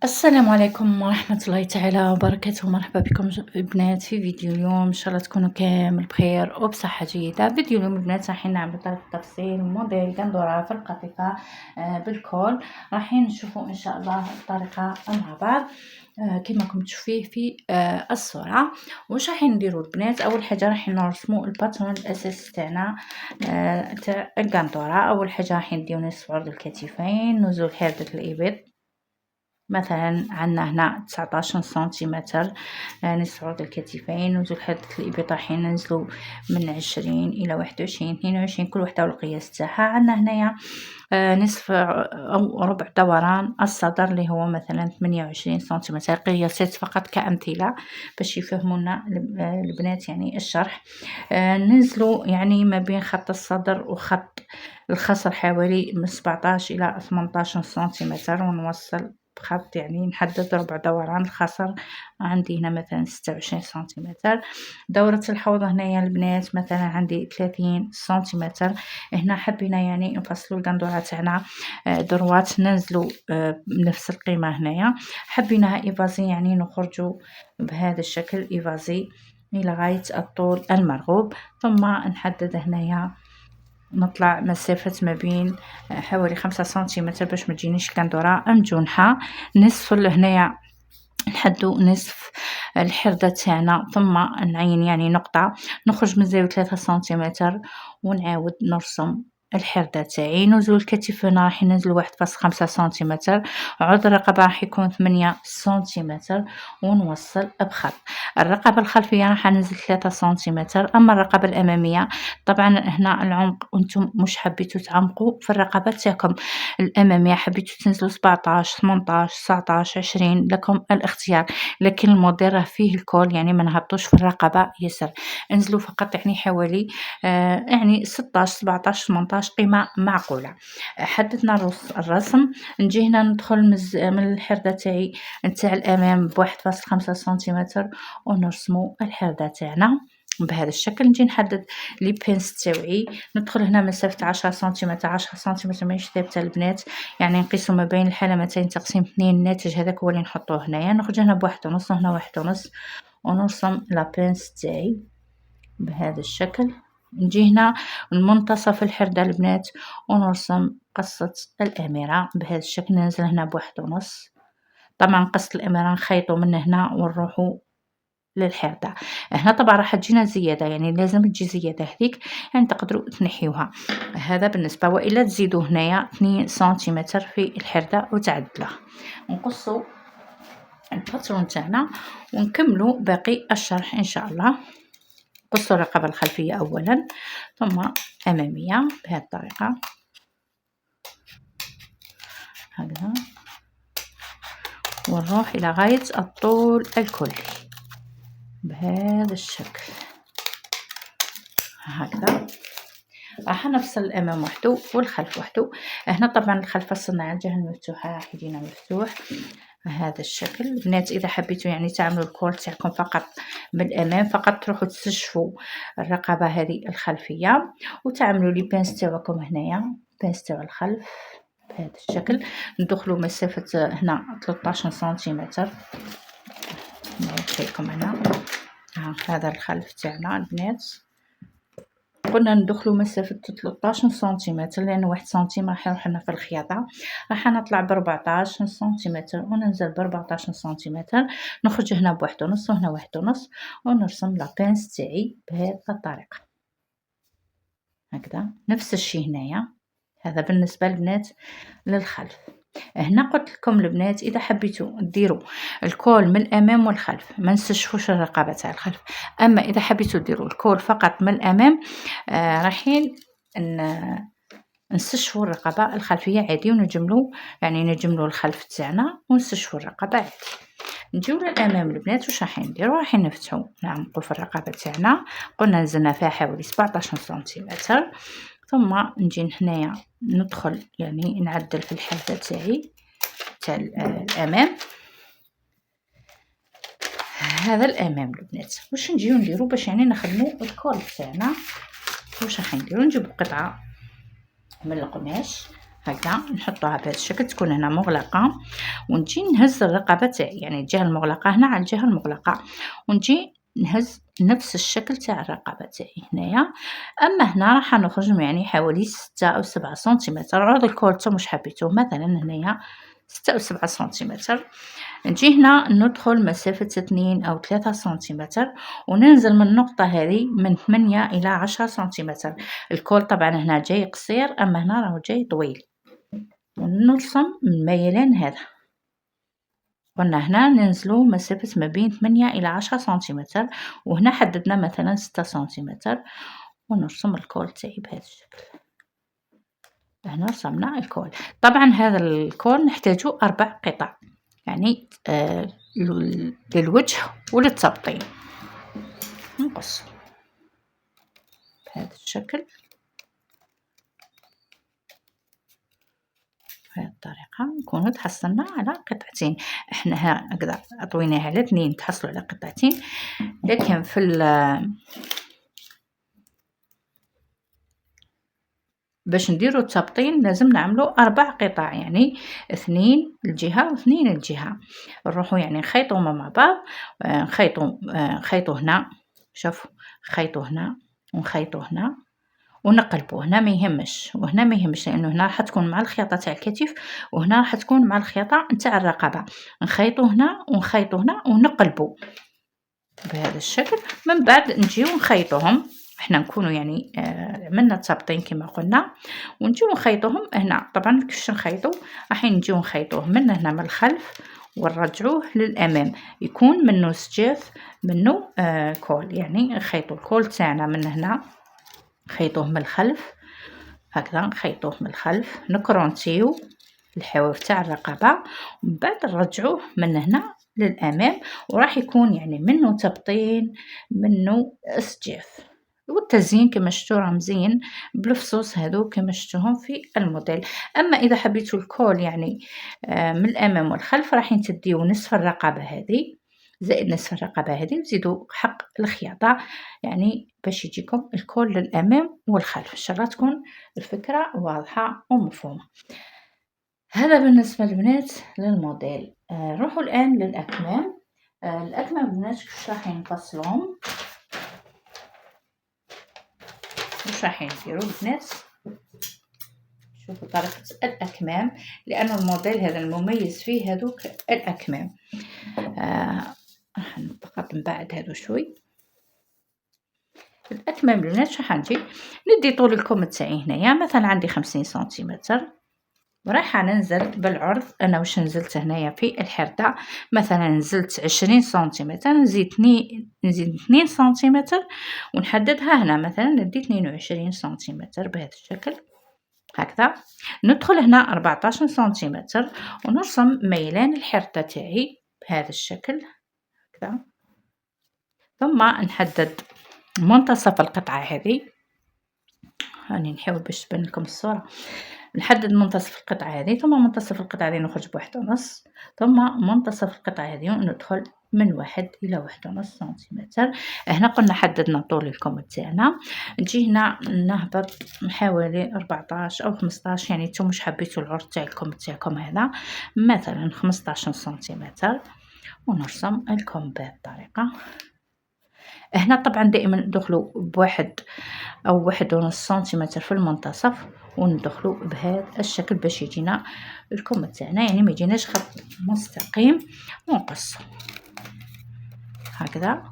السلام عليكم ورحمة الله تعالى وبركاته. مرحبا بكم البنات في فيديو اليوم، ان شاء الله تكونوا كامل بخير وبصحة جيدة. فيديو اليوم البنات راح نعمل طريقة تفصيل موديل قندورة في القطيفة بالكول. راح نشوفوا ان شاء الله الطريقة مع بعض كما راكم تشوفيه في الصورة. واش راح نديروا البنات؟ اول حاجة راح نرسموا الباترون الاساسي تاعنا تاع القندورة. اول حاجة راح نديو نصف عرض الكتفين، نزول حردة الابط. مثلا عندنا هنا 19 سنتيمتر نصف عرض الكتفين، نزول حدة الإبط راح ننزلو من 20 إلى 21 22 كل وحدة والقياس تاعها. عندنا هنايا نصف أو ربع دوران الصدر اللي هو مثلا 28 سنتيمتر. قياسات فقط كأمثلة باش يفهمونا البنات يعني الشرح. ننزلو يعني ما بين خط الصدر وخط الخصر حوالي من 17 إلى 18 سنتيمتر، ونوصل بخط يعني نحدد ربع دوران الخصر عندي هنا مثلا 26 سنتيمتر. دورة الحوض هنايا البنات مثلا عندي 30 سنتيمتر. هنا حبينا يعني نفصلوا القندورة تاعنا دروات، ننزلوا بنفس القيمة. هنايا حبيناها ايفازي يعني نخرجوا بهذا الشكل ايفازي الى غاية الطول المرغوب. ثم نحدد هنايا نطلع مسافة ما بين حوالي 5 سنتيمتر باش ما تجينيش القندورة مجونحة. نصف هنايا نحدو نصف الحردة تاعنا، ثم نعين يعني نقطة، نخرج من زاوية 3 سنتيمتر ونعاود نرسم الحردة تاعي. نزول الكتف هنا راح ينزل 1.5 سنتيمتر، عرض الرقبة راح يكون 8 سنتيمتر ونوصل بخط. الرقبة الخلفية راح ننزل 3 سنتيمتر. أما الرقبة الأمامية طبعا هنا العمق وانتم مش حبيتوا تعمقوا في الرقبة تاعكم الأمامية، حبيتوا تنزلوا 17 18 19 20 لكم الاختيار، لكن الموديل راه فيه الكول يعني ما نهبطوش في الرقبة يسر، انزلوا فقط يعني حوالي يعني 16 17 18 قيمة معقولة. حددنا الرسم. نجي هنا ندخل من الحردة تاعي نتاع الأمام ب1.5 سنتيمتر ونرسمو الحردة تاعنا بهذا الشكل. نجي نحدد لي بينس تاوعي، ندخل هنا مسافة 10 سنتيمتر. 10 سنتيمتر ماهيش ثابتة البنات، يعني نقيسو ما بين الحلمتين تقسيم 2، الناتج هذاك هو اللي نحطوه هنايا. نخرج هنا ب1.5 هنا 1.5 ونرسم لا بينس تاعي بهذا الشكل. نجي هنا منتصف الحردة البنات ونرسم قصة الأميرة بهذا الشكل. ننزل هنا ب1.5. طبعا قصة الأميرة نخيطو من هنا ونروحو للحردة. هنا طبعا راح تجينا زيادة، يعني لازم تجي زيادة هذيك، يعني تقدروا تنحيوها. هذا بالنسبة، وإلا تزيدوا هنايا 2 سنتيمتر في الحردة وتعدلوها. نقصوا الباترون تاعنا ونكملوا باقي الشرح إن شاء الله. قصوا الرقبة الخلفية أولا ثم أمامية بهذه الطريقة هكذا، ونروح إلى غاية الطول الكلي بهذا الشكل هكذا. راح نفصل الامام وحده والخلف وحده. هنا طبعا الخلف فصلنا على الجهه المفتوحه راح يجينا مفتوح بهذا الشكل. البنات اذا حبيتوا يعني تعملوا الكول تاعكم فقط بالامام، فقط تروحوا تستشفوا الرقبه هذه الخلفيه وتعملوا لي بانس تاعكم هنايا، بانس تاع الخلف بهذا الشكل. ندخلوا مسافه هنا 13 سنتيمتر. نعيد لكم هنا هذا الخلف تاعنا البنات، قلنا ندخلوا مسافة 13 سنتيمتر لأن 1 سنتيم راح يروح لنا في الخياطة. راح نطلع ب14 سنتيمتر وننزل ب14 سنتيمتر. نخرج هنا ب1.5 وهنا 1.5 ونرسم لابينس تاعي بهذه الطريقة هكذا. نفس الشيء هنايا. هذا بالنسبة للبنات للخلف. هنا قلت لكم البنات اذا حبيتوا ديروا الكول من الامام والخلف ما نستشفوش الرقبه تاع الخلف. اما اذا حبيتوا ديروا الكول فقط من الامام رايحين نستشفوا الرقبه الخلفيه عادي ونجملوا يعني نجملوا الخلف تاعنا ونستشفوا الرقبه عادي. نجيو للامام البنات واش راح نديروا؟ راح نفتحوا نعمقوا في الرقبه تاعنا. قلنا نزلنا فيها حوالي 17 سنتيمتر. ثم نجي هنايا ندخل يعني نعدل في الحردة تاعي تاع الامام. هذا الامام البنات. واش نجيو نديرو باش يعني نخدمو الكول تاعنا؟ واش راح نديرو؟ نجيب قطعه من القماش هكذا نحطوها بهذا الشكل، تكون هنا مغلقة، ونجي نهز الرقبة تاعي، يعني الجهة المغلقة هنا على الجهة المغلقة، ونجي نهز نفس الشكل تاع الرقبة تاعي هنايا. أما هنا راح نخرج يعني حوالي 6 أو 7 سنتيمتر. عرض الكول نتوما واش حبيتو، مثلا هنايا 6 أو 7 سنتيمتر. نجي هنا ندخل مسافة 2 أو 3 سنتيمتر، وننزل من النقطة هذه من 8 إلى 10 سنتيمتر. الكول طبعا هنا جاي قصير، أما هنا راهو جاي طويل، ونرسم الميلان هذا. قلنا هنا ننزلو مسافة ما بين 8 إلى 10 سنتيمتر، وهنا حددنا مثلا 6 سنتيمتر، ونرسم الكول تاعي بهذا الشكل. هنا رسمنا الكول. طبعا هذا الكول نحتاجو 4 قطع، يعني للوجه وللتبطين. نقص بهذا الشكل، بهذه الطريقة نكونو تحصلنا على قطعتين. احنا هكذا طويناها على 2 تحصلوا على قطعتين، لكن باش نديرو التبطين لازم نعملو 4 قطع، يعني 2 الجهة و2 الجهة. نروحو يعني نخيطوهم مع بعض، نخيطو هنا، شوفوا نخيطو هنا ونخيطو هنا ونقلبو. هنا ما يهمش وهنا ما يهمش، لانه هنا راح تكون مع الخياطة تاع الكتف، وهنا راح تكون مع الخياطة نتاع الرقبة. نخيطو هنا ونخيطو هنا ونقلبو بهذا الشكل. من بعد نجيو نخيطوهم، احنا نكونوا يعني عملنا التبطين كما قلنا، ونجيو نخيطوهم هنا. طبعا كيفاش نخيطو، راح نجيو نخيطوه من هنا من الخلف ونرجعوه للامام، يكون منه سجاف منه كول. يعني نخيطو الكول تاعنا من هنا، نخيطوه من الخلف هكذا، نخيطوه من الخلف، نكرونتيو الحواف تاع الرقبة، ومن بعد نرجعوه من هنا للامام، وراح يكون يعني منه تبطين منه سجاف. والتزيين كما شفتوا راه مزين بالفصوص هذو كما شفتوهم في الموديل. اما اذا حبيتوا الكول يعني من الامام والخلف، راح تديو نصف الرقبه هذه زائد نصف الرقبه هذه، وزيدوا حق الخياطه، يعني باش يجيكم الكول للامام والخلف. ان شاء الله تكون الفكره واضحه ومفهومه. هذا بالنسبة للبنات للموديل. نروحوا الآن للأكمام. الأكمام البنات كيفاش راح نفصلهم، واش راح نديرو البنات. شوفوا طريقة الأكمام، لأن الموديل هذا المميز فيه هذوك الأكمام. راح فقط نبعد هذو شوي. الأكمام البنات راح ندي طول الكم تاعي هنايا، مثلا عندي 50 سنتيمتر، ورايحة ننزل بالعرض. انا واش نزلت هنايا في الحردة، مثلا نزلت 20 سنتيمتر، نزيد 2 سنتيمتر ونحددها هنا، مثلا ندي 22 سنتيمتر بهذا الشكل هكذا. ندخل هنا 14 سنتيمتر ونرسم ميلان الحردة تاعي بهذا الشكل هكذا. ثم نحدد منتصف القطعة هذه، راني نحاول باش تبان لكم الصورة. نحدد منتصف القطعة هذه، ثم منتصف القطعة هذه نخرج ب1.5، ثم منتصف القطعة هذه وندخل من 1 إلى 1.5 سنتيمتر. هنا قلنا حددنا طول الكم تاعنا. نجي هنا نهبط حوالي 14 أو 15، يعني نتوما واش حبيتو العرض تاع الكم تاعكم، هذا مثلا 15 سنتيمتر، ونرسم الكم بهذه الطريقة. هنا طبعا دائما ندخلوا ب1 أو 1.5 سنتيمتر في المنتصف، وندخلوا بهذا الشكل باش يجينا الكم تاعنا، يعني ما يجيناش خط مستقيم، ونقص هكذا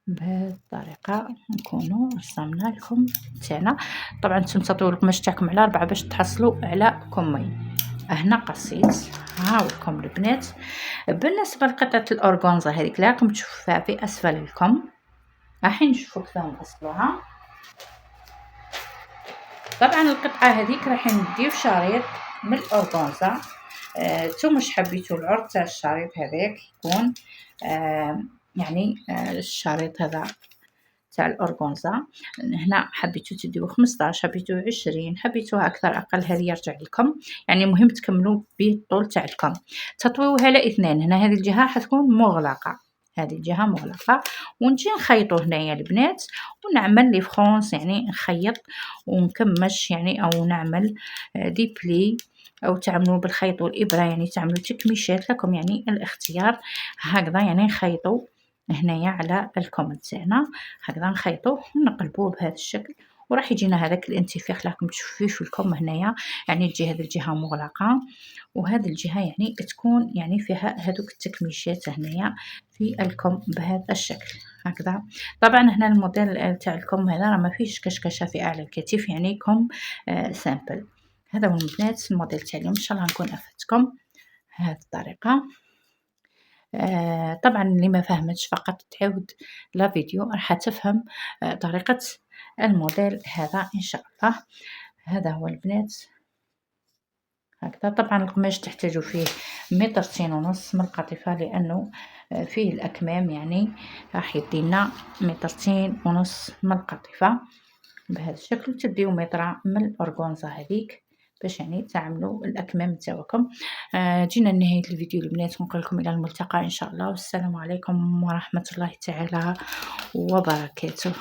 بهذه الطريقه. نكونوا رسمنا الكم تاعنا. طبعا نتوما تطويو القماش تاعكم على 4 باش تحصلوا على كمين. هنا قصيت، ها لكم البنات. بالنسبه لقطعه الاورغانزا هذيك اللي راكم تشوفوها في اسفل الكم، راح نشوفوا كيف نفصلوها. طبعا القطعه هذيك راح نديو شريط من الاورغانزا. نتوما واش حبيتو العرض تاع الشريط هذاك يكون يعني الشريط هذا تاع الاورغانزا. هنا حبيتو تديو 15، حبيتو 20، حبيتوها اكثر اقل، هذه يرجع لكم. يعني مهم تكملوا بالطول تاع الكم. تطويوها على 2. هنا هذه الجهه حتكون مغلقه، هذه الجهة مغلقة، ونجي نخيطو هنايا البنات ونعمل لي فرونس، يعني نخيط ونكمش يعني، أو نعمل دي بلي، أو تعملوا بالخيط والإبرة، يعني تعملوا تكميشات لكم يعني الاختيار. هكذا يعني نخيطوا هنايا على الكم تاعنا، هكذا نخيطوه ونقلبوه بهذا الشكل، وراح يجينا هذاك الانتفاخ راكم تشوفوه في الكم هنايا، يعني تجي هذه الجهة مغلقة وهذه الجهة يعني تكون يعني فيها هذوك التكميشات هنايا في الكم بهذا الشكل هكذا. طبعا هنا الموديل تاع الكم هذا راه ما فيش كشكشه في اعلى الكتف، يعني كم سامبل. هذا هو البنات الموديل تاع اليوم، ان شاء الله نكون افدتكم بهذه الطريقه. طبعا اللي ما فهمتش فقط تعاود لا فيديو راح تفهم طريقه الموديل هذا ان شاء الله. هذا هو البنات هكذا. طبعا القماش تحتاجوا فيه 2.5 متر من القطيفه، لانه فيه الاكمام، يعني راح يدينا 2.5 متر من القطيفه بهذا الشكل. تديو متر من الأرغونزا هذيك باش يعني تعملوا الاكمام تاعكم. جينا لنهايه الفيديو البنات، ونقول لكم الى الملتقى ان شاء الله، والسلام عليكم ورحمه الله تعالى وبركاته.